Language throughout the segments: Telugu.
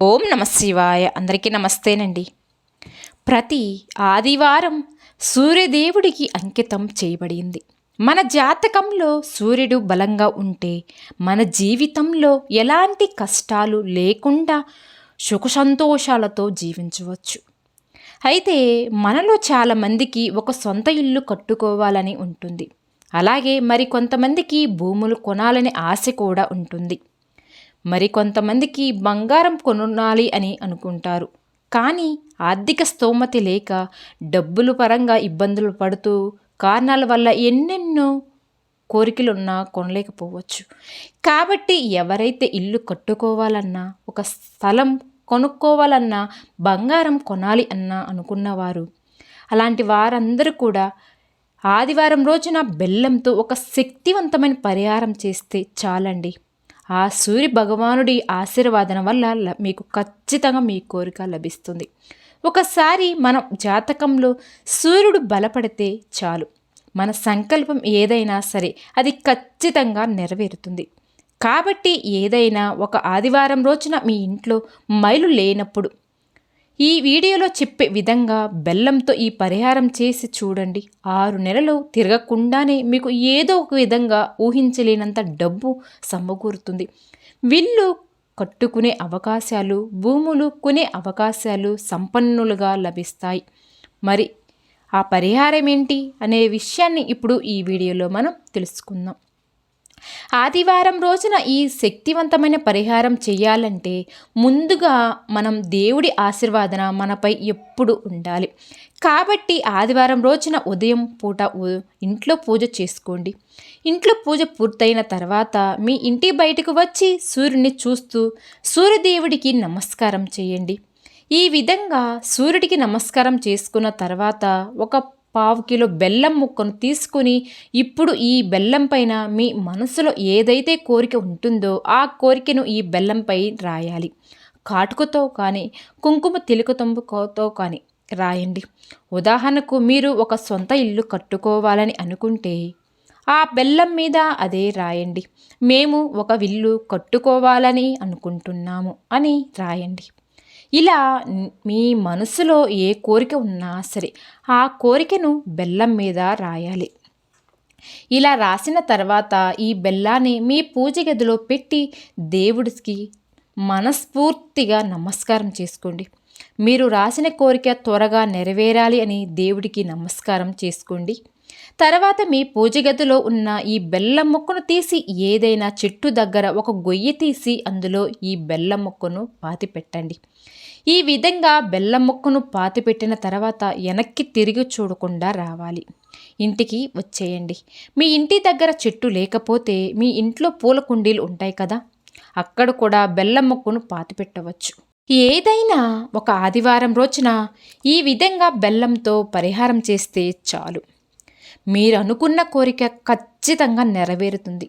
ఓం నమ శివాయ. అందరికీ నమస్తేనండి. ప్రతి ఆదివారం సూర్యదేవుడికి అంకితం చేయబడింది. మన జాతకంలో సూర్యుడు బలంగా ఉంటే మన జీవితంలో ఎలాంటి కష్టాలు లేకుండా సుఖ సంతోషాలతో జీవించవచ్చు. అయితే మనలో చాలామందికి ఒక సొంత ఇల్లు కట్టుకోవాలని ఉంటుంది. అలాగే మరి కొంతమందికి భూములు కొనాలనే ఆశ కూడా ఉంటుంది. మరికొంతమందికి బంగారం కొనాలి అని అనుకుంటారు. కానీ ఆర్థిక స్తోమత లేక డబ్బులు పరంగా ఇబ్బందులు పడుతూ కారణాల వల్ల ఎన్నెన్నో కోరికలున్నా కొనలేకపోవచ్చు. కాబట్టి ఎవరైతే ఇల్లు కట్టుకోవాలన్నా, ఒక స్థలం కొనుక్కోవాలన్నా, బంగారం కొనాలి అన్నా అనుకున్నవారు, అలాంటి వారందరూ కూడా ఆదివారం రోజున బెల్లంతో ఒక శక్తివంతమైన పరిహారం చేస్తే చాలండి. ఆ సూర్య భగవానుడి ఆశీర్వాదన వల్ల మీకు ఖచ్చితంగా మీ కోరిక లభిస్తుంది. ఒకసారి మనం జాతకంలో సూర్యుడు బలపడితే చాలు, మన సంకల్పం ఏదైనా సరే అది ఖచ్చితంగా నెరవేరుతుంది. కాబట్టి ఏదైనా ఒక ఆదివారం రోజున మీ ఇంట్లో మైలు లేనప్పుడు ఈ వీడియోలో చెప్పే విధంగా బెల్లంతో ఈ పరిహారం చేసి చూడండి. 6 నెలలు తిరగకుండానే మీకు ఏదో ఒక విధంగా ఊహించలేనంత డబ్బు సమకూరుతుంది. విల్లు కట్టుకునే అవకాశాలు, భూములు కొనే అవకాశాలు సంపన్నులుగా లభిస్తాయి. మరి ఆ పరిహారం ఏంటి అనే విషయాన్ని ఇప్పుడు ఈ వీడియోలో మనం తెలుసుకుందాం. ఆదివారం రోజున ఈ శక్తివంతమైన పరిహారం చేయాలంటే ముందుగా మనం దేవుడి ఆశీర్వాదన మనపై ఎప్పుడు ఉండాలి. కాబట్టి ఆదివారం రోజున ఉదయం పూట ఇంట్లో పూజ చేసుకోండి. ఇంట్లో పూజ పూర్తయిన తర్వాత మీ ఇంటి బయటకు వచ్చి సూర్యుడిని చూస్తూ సూర్యదేవుడికి నమస్కారం చేయండి. ఈ విధంగా సూర్యుడికి నమస్కారం చేసుకున్న తర్వాత ఒక 1/2 కిలో బెల్లం ముక్కను తీసుకుని ఇప్పుడు ఈ బెల్లం పైన మీ మనసులో ఏదైతే కోరిక ఉంటుందో ఆ కోరికను ఈ బెల్లంపై రాయాలి. కాటుకతో కానీ కుంకుమ తిలకతంబుతో కానీ రాయండి. ఉదాహరణకు మీరు ఒక సొంత ఇల్లు కట్టుకోవాలని అనుకుంటే ఆ బెల్లం మీద అదే రాయండి. మేము ఒక ఇల్లు కట్టుకోవాలని అనుకుంటున్నాము అని రాయండి. ఇలా మీ మనసులో ఏ కోరిక ఉన్నా సరే ఆ కోరికను బెల్లం మీద రాయాలి. ఇలా రాసిన తర్వాత ఈ బెల్లాన్ని మీ పూజ గదిలో పెట్టి దేవుడికి మనస్ఫూర్తిగా నమస్కారం చేసుకోండి. మీరు రాసిన కోరిక త్వరగా నెరవేరాలి అని దేవుడికి నమస్కారం చేసుకోండి. తర్వాత మీ పూజ గదిలో ఉన్న ఈ బెల్లం ముక్కను తీసి ఏదైనా చెట్టు దగ్గర ఒక గొయ్యి తీసి అందులో ఈ బెల్లం ముక్కను పాతిపెట్టండి. ఈ విధంగా బెల్లం ముక్కను పాతిపెట్టిన తర్వాత వెనక్కి తిరిగి చూడకుండా రావాలి. ఇంటికి వచ్చేయండి. మీ ఇంటి దగ్గర చెట్టు లేకపోతే మీ ఇంట్లో పూల కుండీలు ఉంటాయి కదా, అక్కడ కూడా బెల్లం ముక్కను పాతిపెట్టవచ్చు. ఏదైనా ఒక ఆదివారం రోజున ఈ విధంగా బెల్లంతో పరిహారం చేస్తే చాలు, మీరు అనుకున్న కోరిక ఖచ్చితంగా నెరవేరుతుంది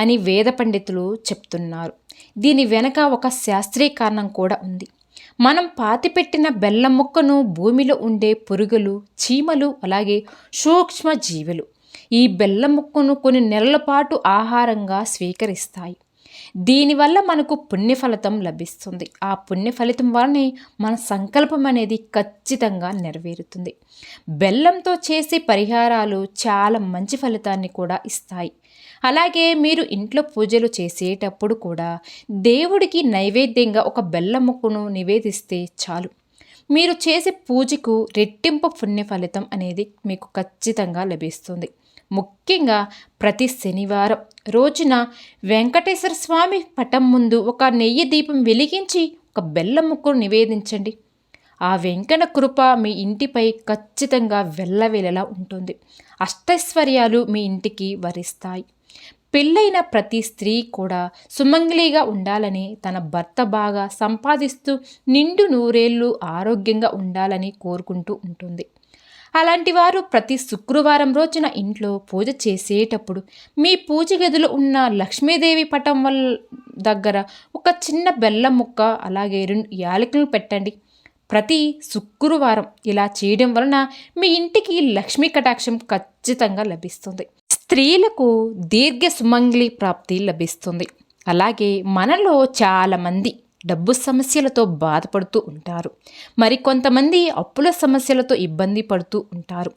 అని వేద పండితులు చెప్తున్నారు. దీని వెనక ఒక శాస్త్రీయ కారణం కూడా ఉంది. మనం పాతిపెట్టిన బెల్లం ముక్కను భూమిలో ఉండే పురుగులు, చీమలు, అలాగే సూక్ష్మ జీవులు ఈ బెల్లం ముక్కను కొన్ని నెలల పాటు ఆహారంగా స్వీకరిస్తాయి. దీనివల్ల మనకు పుణ్యఫలితం లభిస్తుంది. ఆ పుణ్యఫలితం వల్లనే మన సంకల్పం అనేది ఖచ్చితంగా నెరవేరుతుంది. బెల్లంతో చేసే పరిహారాలు చాలా మంచి ఫలితాన్ని కూడా ఇస్తాయి. అలాగే మీరు ఇంట్లో పూజలు చేసేటప్పుడు కూడా దేవుడికి నైవేద్యంగా ఒక బెల్లం ముక్కను నివేదిస్తే చాలు, మీరు చేసే పూజకు రెట్టింపు పుణ్య ఫలితం అనేది మీకు ఖచ్చితంగా లభిస్తుంది. ముఖ్యంగా ప్రతి శనివారం రోజున వెంకటేశ్వర స్వామి పటం ముందు ఒక నెయ్యి దీపం వెలిగించి ఒక బెల్లం ముక్కను నివేదించండి. ఆ వెంకట కృప మీ ఇంటిపై ఖచ్చితంగా వెళ్ళవేళలా ఉంటుంది. అష్టైశ్వర్యాలు మీ ఇంటికి వరిస్తాయి. పెళ్ళైన ప్రతి స్త్రీ కూడా సుమంగళిగా ఉండాలని, తన భర్త బాగా సంపాదిస్తూ నిండు నూరేళ్ళు ఆరోగ్యంగా ఉండాలని కోరుకుంటూ ఉంటుంది. అలాంటి వారు ప్రతి శుక్రవారం రోజున ఇంట్లో పూజ చేసేటప్పుడు మీ పూజ గదిలో ఉన్న లక్ష్మీదేవి పటం దగ్గర ఒక చిన్న బెల్లం ముక్క, అలాగే 2 యాలకులను పెట్టండి. ప్రతి శుక్రవారం ఇలా చేయడం వలన మీ ఇంటికి లక్ష్మీ కటాక్షం ఖచ్చితంగా లభిస్తుంది. స్త్రీలకు దీర్ఘ సుమంగళి ప్రాప్తి లభిస్తుంది. అలాగే మనలో చాలామంది డబ్బు సమస్యలతో బాధపడుతూ ఉంటారు. మరికొంతమంది అప్పుల సమస్యలతో ఇబ్బంది పడుతూ ఉంటారు.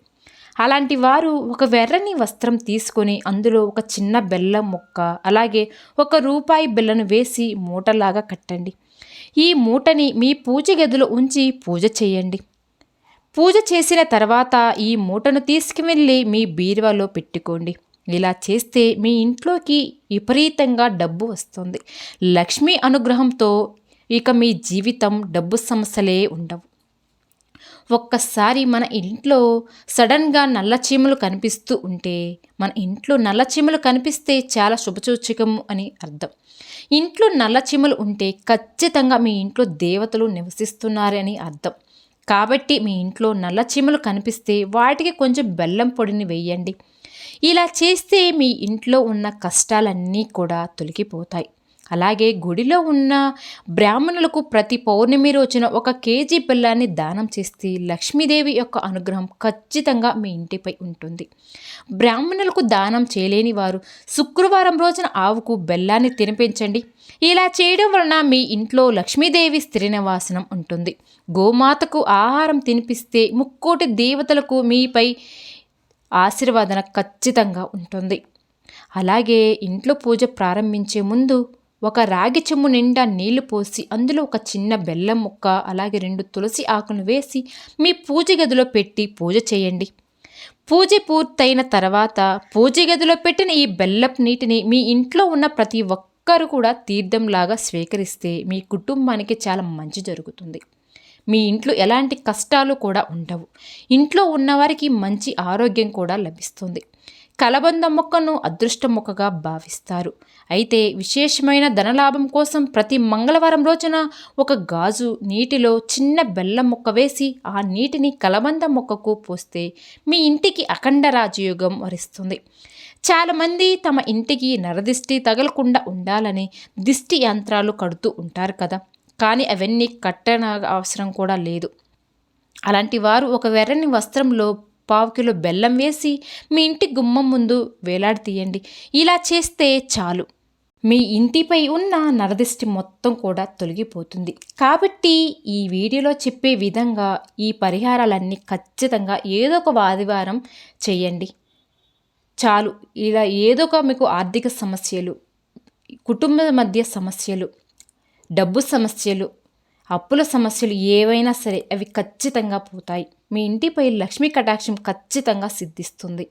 అలాంటి వారు ఒక ఎర్రని వస్త్రం తీసుకొని అందులో ఒక చిన్న బెల్లం ముక్క, అలాగే ₹1 బిళ్ళను వేసి మూటలాగా కట్టండి. ఈ మూటని మీ పూజ గదిలో ఉంచి పూజ చేయండి. పూజ చేసిన తర్వాత ఈ మూటను తీసుకువెళ్ళి మీ బీరువాలో పెట్టుకోండి. ఇలా చేస్తే మీ ఇంట్లోకి విపరీతంగా డబ్బు వస్తుంది. లక్ష్మీ అనుగ్రహంతో ఇక మీ జీవితం డబ్బు సమస్యలే ఉండవు. ఒక్కసారి మన ఇంట్లో సడన్గా నల్లచీమలు కనిపిస్తూ ఉంటే, మన ఇంట్లో నల్లచీమలు కనిపిస్తే చాలా శుభసూచకము అని అర్థం. ఇంట్లో నల్లచీమలు ఉంటే ఖచ్చితంగా మీ ఇంట్లో దేవతలు నివసిస్తున్నారని అర్థం. కాబట్టి మీ ఇంట్లో నల్లచీమలు కనిపిస్తే వాటికి కొంచెం బెల్లం పొడిని వేయండి. ఇలా చేస్తే మీ ఇంట్లో ఉన్న కష్టాలన్నీ కూడా తొలగిపోతాయి. అలాగే గుడిలో ఉన్న బ్రాహ్మణులకు ప్రతి పౌర్ణమి రోజున 1 కేజీ బెల్లాన్ని దానం చేస్తే లక్ష్మీదేవి యొక్క అనుగ్రహం ఖచ్చితంగా మీ ఇంటిపై ఉంటుంది. బ్రాహ్మణులకు దానం చేయలేని వారు శుక్రవారం రోజున ఆవుకు బెల్లాన్ని తినిపించండి. ఇలా చేయడం వలన మీ ఇంట్లో లక్ష్మీదేవి స్థిర నివాసనం ఉంటుంది. గోమాతకు ఆహారం తినిపిస్తే ముక్కోటి దేవతలకు మీపై ఆశీర్వాదన ఖచ్చితంగా ఉంటుంది. అలాగే ఇంట్లో పూజ ప్రారంభించే ముందు ఒక రాగి చెంబు నిండా నీళ్లు పోసి అందులో ఒక చిన్న బెల్లం ముక్క, అలాగే 2 తులసి ఆకులను వేసి మీ పూజ గదిలో పెట్టి పూజ చేయండి. పూజ పూర్తయిన తర్వాత పూజ గదిలో పెట్టిన ఈ బెల్లపు నీటిని మీ ఇంట్లో ఉన్న ప్రతి ఒక్కరు కూడా తీర్థంలాగా స్వీకరిస్తే మీ కుటుంబానికి చాలా మంచి జరుగుతుంది. మీ ఇంట్లో ఎలాంటి కష్టాలు కూడా ఉండవు. ఇంట్లో ఉన్నవారికి మంచి ఆరోగ్యం కూడా లభిస్తుంది. కలబంద మొక్కను అదృష్ట మొక్కగా భావిస్తారు. అయితే విశేషమైన ధనలాభం కోసం ప్రతి మంగళవారం రోజున ఒక గాజు నీటిలో చిన్న బెల్లం ముక్క వేసి ఆ నీటిని కలబంద మొక్కకు పోస్తే మీ ఇంటికి అఖండ రాజయోగం వరిస్తుంది. చాలామంది తమ ఇంటికి నరదిష్టి తగలకుండా ఉండాలని దిష్టి యంత్రాలు కడుతూ ఉంటారు కదా, కానీ అవన్నీ కట్టన అవసరం కూడా లేదు. అలాంటి వారు ఒక ఎర్రని వస్త్రంలో 1/4 కిలో బెల్లం వేసి మీ ఇంటి గుమ్మం ముందు వేలాడతీయండి. ఇలా చేస్తే చాలు, మీ ఇంటిపై ఉన్న నరదిష్టి మొత్తం కూడా తొలగిపోతుంది. కాబట్టి ఈ వీడియోలో చెప్పే విధంగా ఈ పరిహారాలన్నీ ఖచ్చితంగా ఏదో ఒక ఆదివారం చేయండి. చాలు. ఇలా ఏదో ఒక మీకు ఆర్థిక సమస్యలు, కుటుంబ మధ్య సమస్యలు, డబ్బు సమస్యలు, అప్పుల సమస్యలు ఏవైనా సరే అవి ఖచ్చితంగా పోతాయి. మీ ఇంటిపై లక్ష్మీ కటాక్షం ఖచ్చితంగా సిద్ధిస్తుంది.